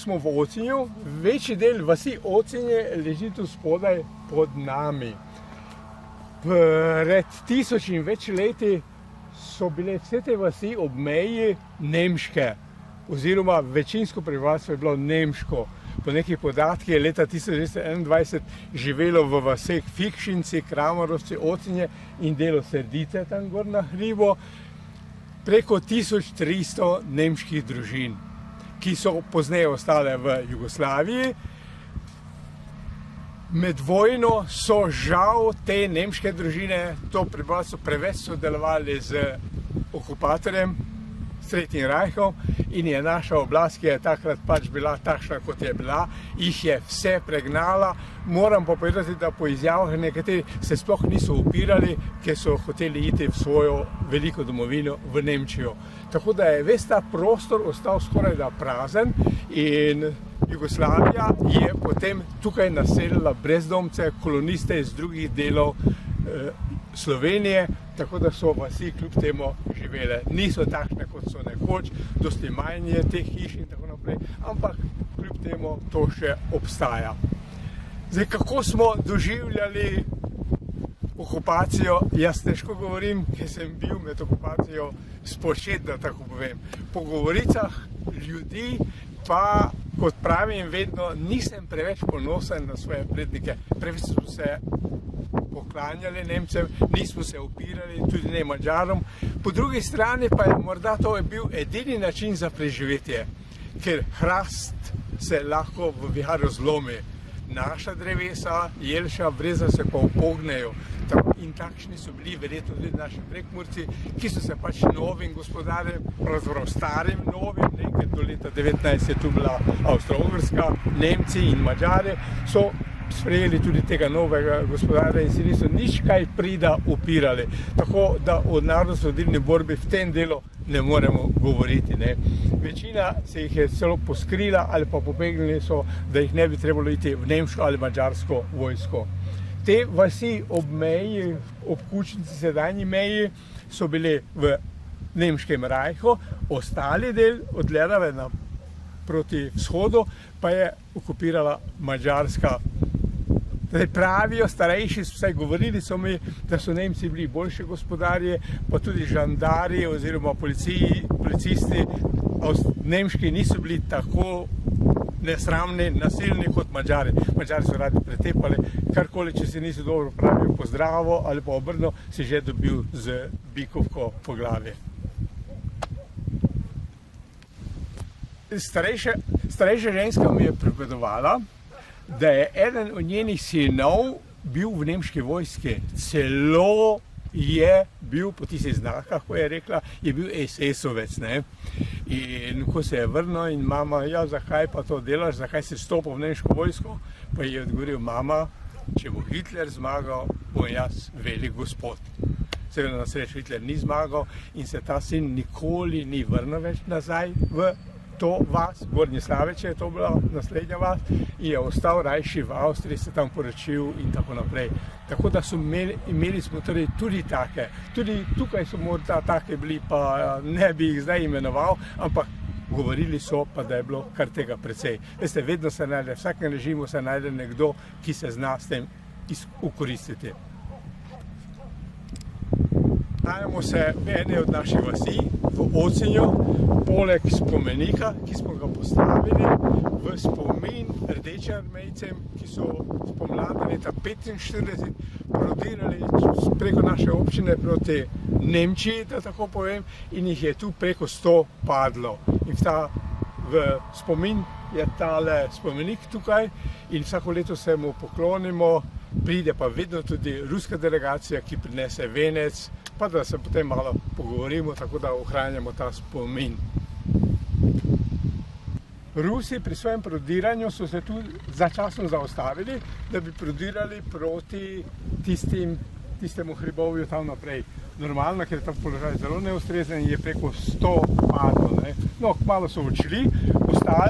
smo v Ocinju, večji del vasi Ocinje leži tu spodaj pod nami. Pred 1000 in več leti so bile vse te vasi ob meji nemške, oziroma večinsko prebivalstvo je bilo nemško. Po nekih podatkih je leta 1921 živelo v vaseh Fikšinci, Kramerovci, Ocinje in delo Sredice tam gor na hribu preko 1300 nemških družin, ki so pozneje ostale v Jugoslaviji. Med vojno so žal te nemške družine, to prebivalstvo preveč sodelovali z okupatorjem, s Tretjim rajhom, in je naša oblast, ki je takrat pač bila takšna, kot je bila, jih je vse pregnala. Moram pa povedati, da po izjavah nekateri se sploh niso upirali, ker so hoteli iti v svojo veliko domovino v Nemčijo. Tako da je ves ta prostor ostal skoraj da prazen in Jugoslavija je potem tukaj naselila brezdomce, koloniste iz drugih delov Slovenije, tako da so vasi kljub temu živele. Niso takšne, kot so nekoč, dosti manj je teh hiš in tako naprej, ampak kljub temu to še obstaja. Zdaj, kako smo doživljali okupacijo, jaz težko govorim, ker sem bil med okupacijo spočet, da tako povem. Po govoricah ljudi pa, kot pravim vedno, nisem preveč ponosen na svoje prednike. Preveč smo se poklanjali Nemcem, nismo se upirali, tudi ne Madžarom. Po drugi strani pa je morda to bil edini način za preživetje, ker hrast se lahko v viharju zlomi. Naša drevesa, jelša, breza se pa upognejo. In takšni so bili verjetno tudi naši Prekmurci, ki so se pač novim gospodarjem, pravzaprav starim novim, ker do leta 19 je tu bila Avstro-Ogrska, Nemci in Madžari, so sprejeli tudi tega novega gospodarja in si niso nič kaj prida upirali. Tako da o narodnoosvobodilni borbi v tem delu ne moremo govoriti. Večina se jih je celo poskrila ali pa pobegnili so, da jih ne bi trebalo iti v nemško ali madžarsko vojsko. Te vasi ob meji, ob Kučnici, sedanji meji, so bile v nemškem rajhu, ostali del od Lerave proti vzhodu pa je okupirala Madžarska. Pravijo, starejši, vsaj govorili so mi, da so Nemci bili boljši gospodarji, pa tudi žandarji oziroma policisti nemški niso bili tako nesramni, nasilni kot Madžari. Madžari so radi pretepali, karkoli, če si nisi dobro pravil pozdravo ali pa obrno, si že dobil z bikovko po glavi. Starejša ženska mi je pripovedovala, da je eden od njenih sinov bil v nemški vojski. Celo je bil, po tistih znakah, ko je rekla, je bil SS-ovec. In ko se je vrnil in mama, ja, zakaj pa to delaš, zakaj si stopil v nemško vojsko, pa je odgovoril, mama, če bo Hitler zmagal, bom jaz velik gospod. Seveda na srečo Hitler ni zmagal in se ta sin nikoli ni vrnil več nazaj v to vas, Gornji Slaveče je to bila naslednja vas, in je ostal rajši v Avstriji, se tam poročil in tako naprej. Tako da so imeli smo torej tudi take. Tudi tukaj so morda take bili, pa ne bi jih zdaj imenoval, ampak govorili so pa, da je bilo kar tega precej. Veste, vedno se najde, v vsakem režimu se najde nekdo, ki se zna s tem ukoristiti. Nahajamo se v eni od naših vasi, v Ocinju, poleg spomenika, ki smo ga postavili v spomin rdečearmejcem, ki so spomladi leta 1945 prodirali preko naše občine proti Nemčiji, da tako povem, in jih je tu preko 100 padlo. In v spomin je tale spomenik tukaj in vsako leto se mu poklonimo, pride pa vedno tudi ruska delegacija, ki prinese venec, pa da se potem malo pogovorimo, tako da ohranjamo ta spomin. Rusi pri svojem prodiranju so se tu začasno zaustavili, da bi prodirali proti tistemu hribovju tam naprej. Normalno, ker je tam položaj zelo neustrezen in je preko 100 padlo. No, kmalu so odšli,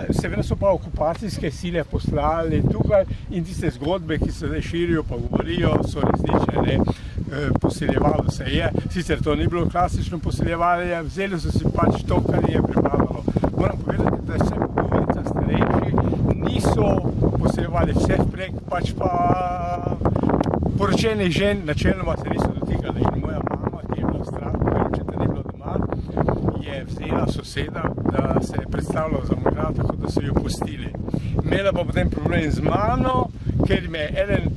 seveda so pa okupacijske sile poslali tukaj in tiste zgodbe, ki se zdaj širijo pa govorijo, so resnične. Poseljevalo se je, sicer to ni bilo klasično poseljevanje, vzeli so si pač to, kar je pripravljalo. Moram povedati, da sem govornica starejših, lahko poseljevali vse vprek, pač pa poročenih žen načeloma se niso dotikali. In moja mama, ki je bila v strahu, ker očeta ni bilo doma, je vzela soseda, da se je predstavljal za moža, tako da so jo pustili. Imela pa potem problem z mano, ker me je eden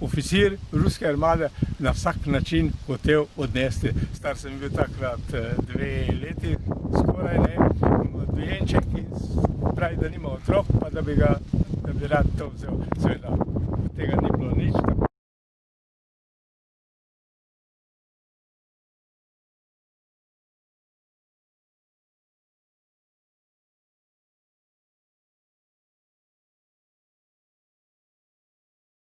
oficir ruske armade na vsak način hotel odnesti. Star sem bil takrat 2 leti, skoraj ne, dojenček in pravi, da nima otrok, pa da bi rad to vzel. Seveda,